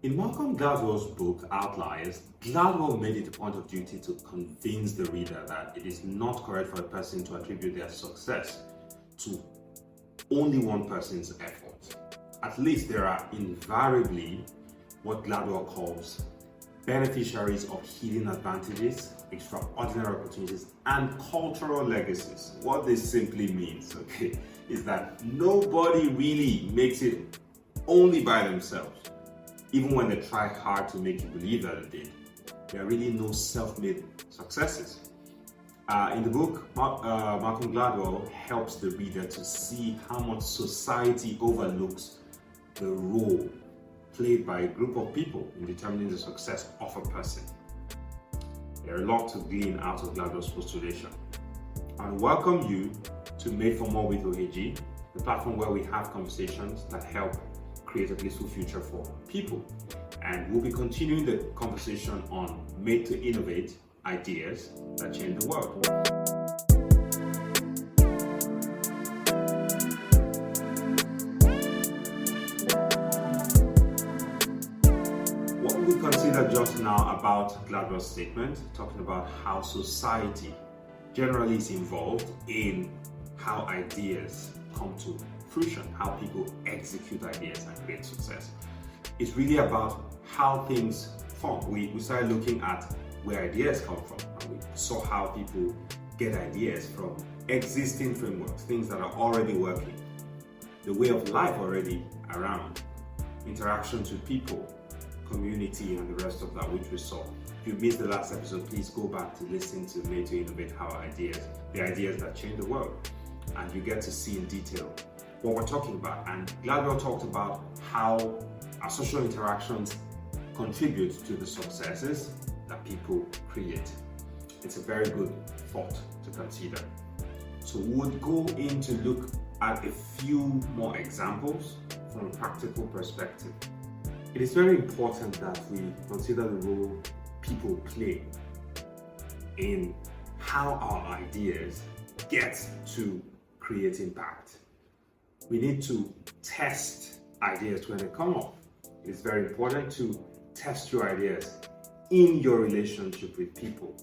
In Malcolm Gladwell's book Outliers, Gladwell made it a point of duty to convince the reader that it is not correct for a person to attribute their success to only one person's effort. At least there are invariably what Gladwell calls beneficiaries of hidden advantages, extraordinary opportunities, and cultural legacies. What this simply means, is that nobody really makes it only by themselves. Even when they try hard to make you believe that they did, there are really no self-made successes. In the book, Malcolm Gladwell helps the reader to see how much society overlooks the role played by a group of people in determining the success of a person. There are a lot to glean out of Gladwell's postulation. I welcome you to Made for More with OAG, the platform where we have conversations that help create a blissful future for people. And we'll be continuing the conversation on Made to Innovate, ideas that change the world. What we consider just now about Gladwell's statement, talking about how society generally is involved in how ideas come to fruition, how people execute ideas and create success. It's really about how things form. We started looking at where ideas come from, and we saw how people get ideas from existing frameworks, things that are already working, the way of life already around, interactions with people, community, and the rest of that which we saw. If you missed the last episode, please go back to listen to Made to Innovate, the ideas that change the world, and you get to see in detail what we're talking about. And Gladwell talked about how our social interactions contribute to the successes that people create. It's a very good thought to consider. So we would go in to look at a few more examples from a practical perspective. It is very important that we consider the role people play in how our ideas get to create impact. We need to test ideas when they come up. It's very important to test your ideas in your relationship with people.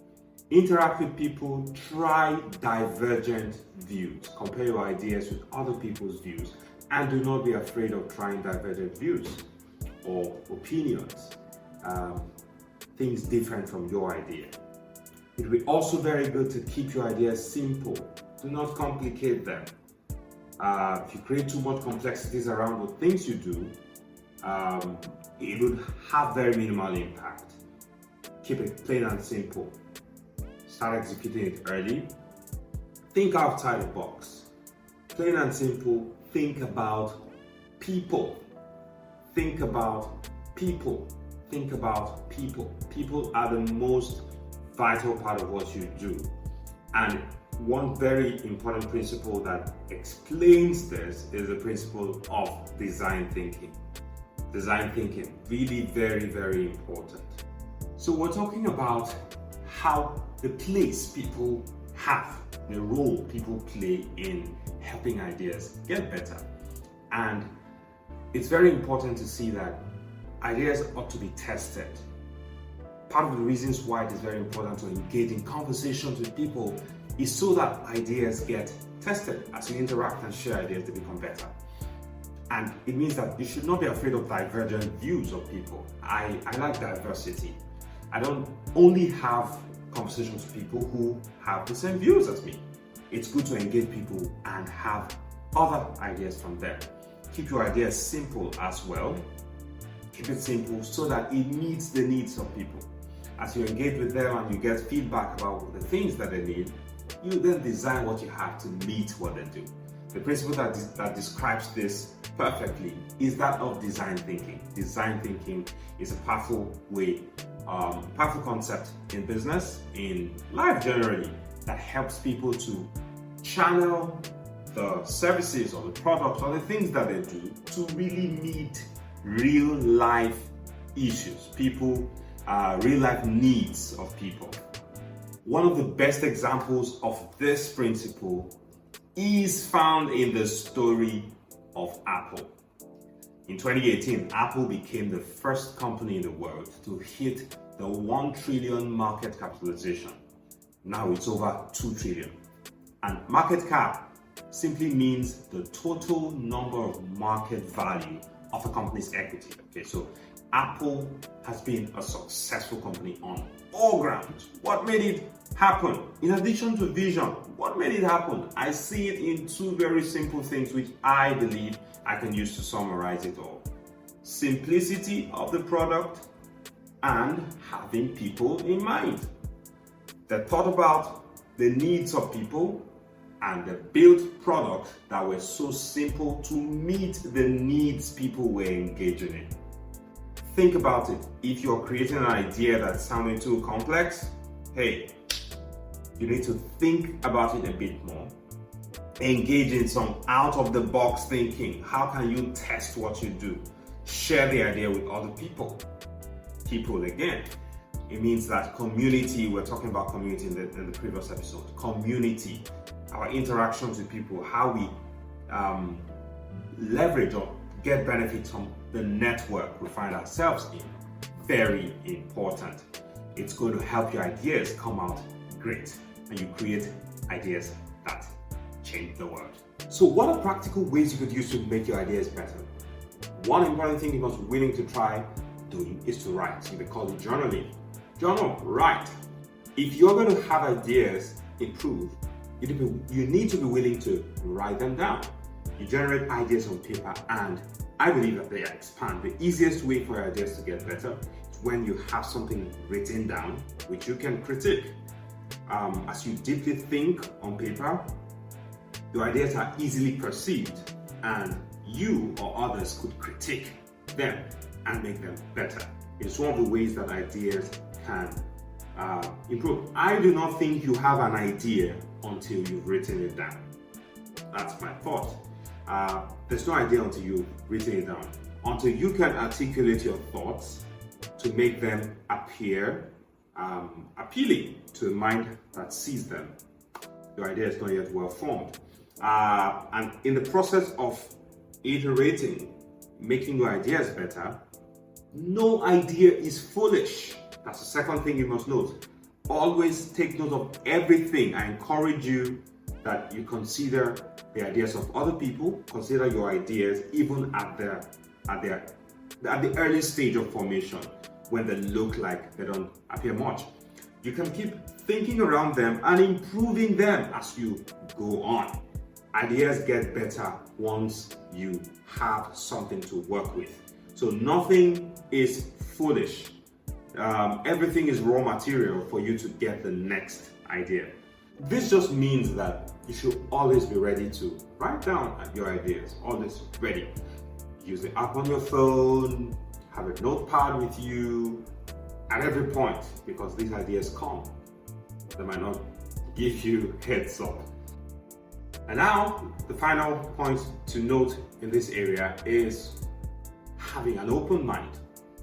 Interact with people, try divergent views. Compare your ideas with other people's views, and do not be afraid of trying divergent views or opinions, things different from your idea. It will be also very good to keep your ideas simple. Do not complicate them. If you create too much complexities around the things you do, it would have very minimal impact. Keep it plain and simple. Start executing it early. Think outside the box. Plain and simple, think about people. Think about people. Think about people. People are the most vital part of what you do. And one very important principle that explains this is the principle of design thinking. Design thinking, really very, very important. So we're talking about how the place people have, the role people play in helping ideas get better. And it's very important to see that ideas ought to be tested. Part of the reasons why it is very important to engage in conversations with people is so that ideas get tested. As you interact and share ideas, they become better. And it means that you should not be afraid of divergent views of people. I like diversity. I don't only have conversations with people who have the same views as me. It's good to engage people and have other ideas from them. Keep your ideas simple as well. Keep it simple so that it meets the needs of people. As you engage with them and you get feedback about the things that they need, you then design what you have to meet what they do. The principle that describes this perfectly is that of design thinking. Design thinking is a powerful way, powerful concept in business, in life generally, that helps people to channel the services or the products or the things that they do to really meet real life issues, real life needs of people. One of the best examples of this principle is found in the story of Apple. In 2018, Apple became the first company in the world to hit the 1 trillion market capitalization. Now it's over 2 trillion. And market cap simply means the total number of market value of a company's equity. Okay, so Apple has been a successful company on all grounds. What made it happen? In addition to vision, what made it happen? I see it in 2 very simple things which I believe I can use to summarize it all. Simplicity of the product and having people in mind. They thought about the needs of people and they built products that were so simple to meet the needs people were engaging in. Think about it. If you're creating an idea that's sounding too complex, hey, you need to think about it a bit more. Engage in some out-of-the-box thinking. How can you test what you do? Share the idea with other people. People again. It means that community, we're talking about community in the previous episode. Community, our interactions with people, how we leverage or get benefits from the network we find ourselves in. Very important. It's going to help your ideas come out great and you create ideas that change the world. So what are practical ways you could use to make your ideas better? One important thing you must be willing to try doing is to write. You may call it journaling. Journal, write. If you're going to have ideas improve, you need to be willing to write them down. You generate ideas on paper and I believe that they expand. The easiest way for your ideas to get better is when you have something written down which you can critique. As you deeply think on paper, your ideas are easily perceived and you or others could critique them and make them better. It's one of the ways that ideas can improve. I do not think you have an idea until you've written it down. That's my thought. There's no idea until you've written it down. Until you can articulate your thoughts to make them appear appealing to the mind that sees them, your idea is not yet well formed. And in the process of iterating, making your ideas better, no idea is foolish. That's the second thing you must note. Always take note of everything. I encourage you that you consider the ideas of other people, consider your ideas even at the early stage of formation when they look like they don't appear much. You can keep thinking around them and improving them as you go on. Ideas get better once you have something to work with. So nothing is foolish. Everything is raw material for you to get the next idea. This just means that you should always be ready to write down your ideas, always ready. Use the app on your phone, have a notepad with you at every point because these ideas come. They might not give you heads up. And now, the final point to note in this area is having an open mind.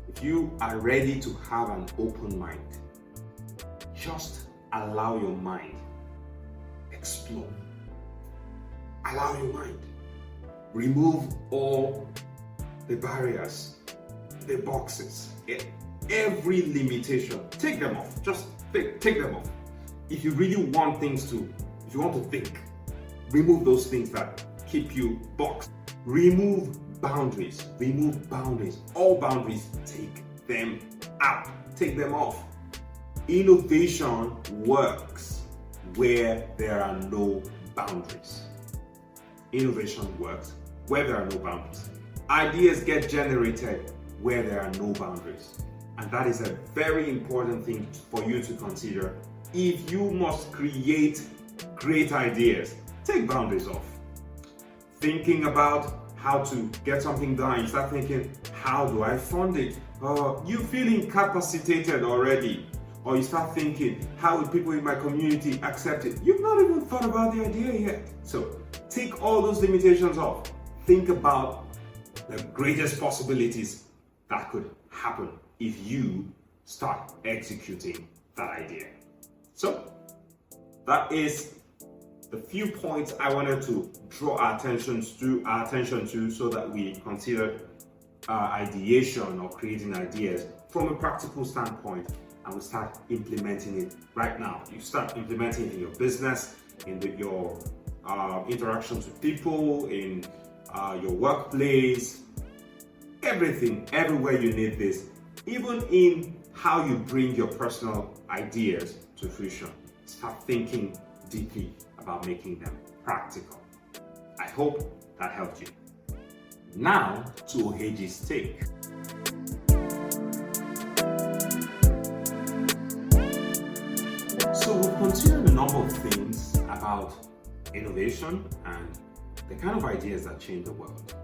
If you are ready to have an open mind, just allow your mind explore. Allow your mind. Remove all the barriers, the boxes, every limitation. Take them off. Just take them off. If you really want if you want to think, remove those things that keep you boxed. Remove boundaries. All boundaries, take them out. Take them off. Innovation works where there are no boundaries. Innovation works where there are no boundaries. Ideas get generated where there are no boundaries. And that is a very important thing for you to consider. If you must create great ideas, take boundaries off. Thinking about how to get something done, you start thinking, how do I fund it? You feel incapacitated already. Or you start thinking, how will people in my community accept it? You've not even thought about the idea yet. So take all those limitations off. Think about the greatest possibilities that could happen if you start executing that idea. So that is the few points I wanted to draw our attention to so that we consider ideation or creating ideas from a practical standpoint, and we start implementing it right now. You start implementing it in your business, in your interactions with people, in your workplace, everything, everywhere you need this, even in how you bring your personal ideas to fruition. Start thinking deeply about making them practical. I hope that helped you. Now to Oheji's take. So we've considered a number of things about innovation and the kind of ideas that change the world.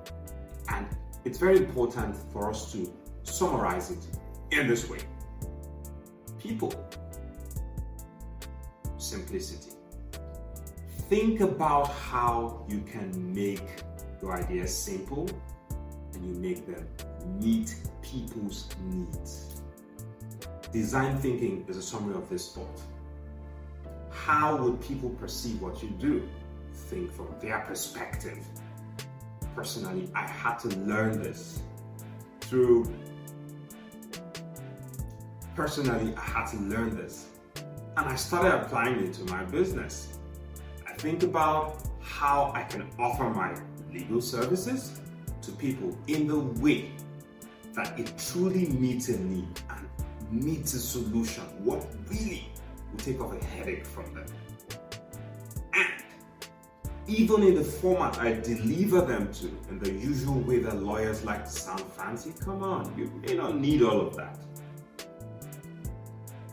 And it's very important for us to summarize it in this way. People, simplicity. Think about how you can make your ideas simple and you make them meet people's needs. Design thinking is a summary of this thought. How would people perceive what you do? Think from their perspective. Personally, I had to learn this and I started applying it to my business. I think about how I can offer my legal services to people in the way that it truly meets a need and meets a solution, what really will take off a headache from them. And even in the format I deliver them to, in the usual way that lawyers like to sound fancy, come on, you may not need all of that.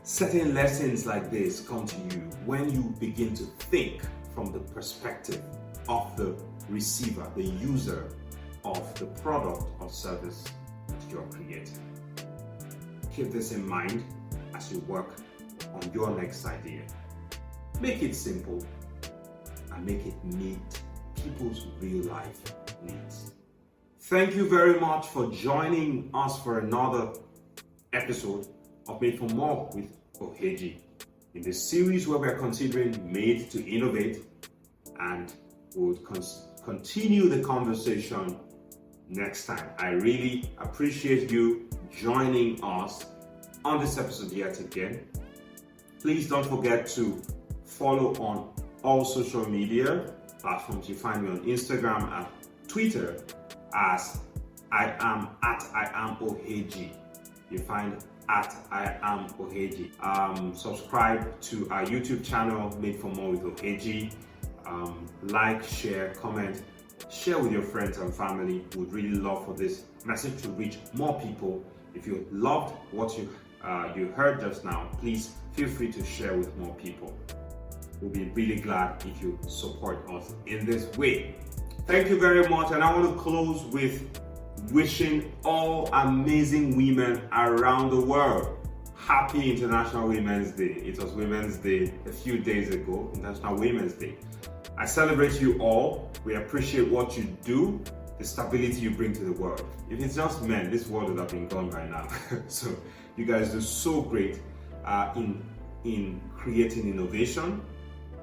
Certain lessons like this come to you when you begin to think from the perspective of the receiver, the user of the product or service that you're creating. Keep this in mind as you work on your next idea. Make it simple and make it meet people's real life needs. Thank you very much for joining us for another episode of Made for More with Oheji. In this series where we are considering Made to Innovate, and we'll continue the conversation next time. I really appreciate you joining us on this episode yet again. Please don't forget to follow on all social media platforms. You find me on Instagram and Twitter as I am Oheji. You find at I am Oheji. Subscribe to our YouTube channel, Made for More with Oheji. Like, share, comment, share with your friends and family. We would really love for this message to reach more people. If you loved what you heard just now, please feel free to share with more people. We'll be really glad if you support us in this way. Thank you very much, and I want to close with wishing all amazing women around the world happy International Women's Day. It was Women's Day a few days ago, International Women's Day. I celebrate you all. We appreciate what you do, the stability you bring to the world. If it's just men, this world would have been gone by now. So you guys do so great in creating innovation,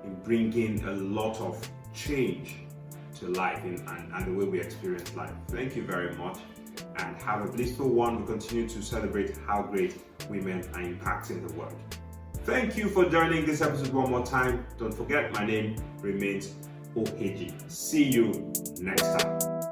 in bringing a lot of change to life and the way we experience life. Thank you very much, and have a blissful one. We continue to celebrate how great women are impacting the world. Thank you for joining this episode one more time. Don't forget, my name remains Oheji. See you next time.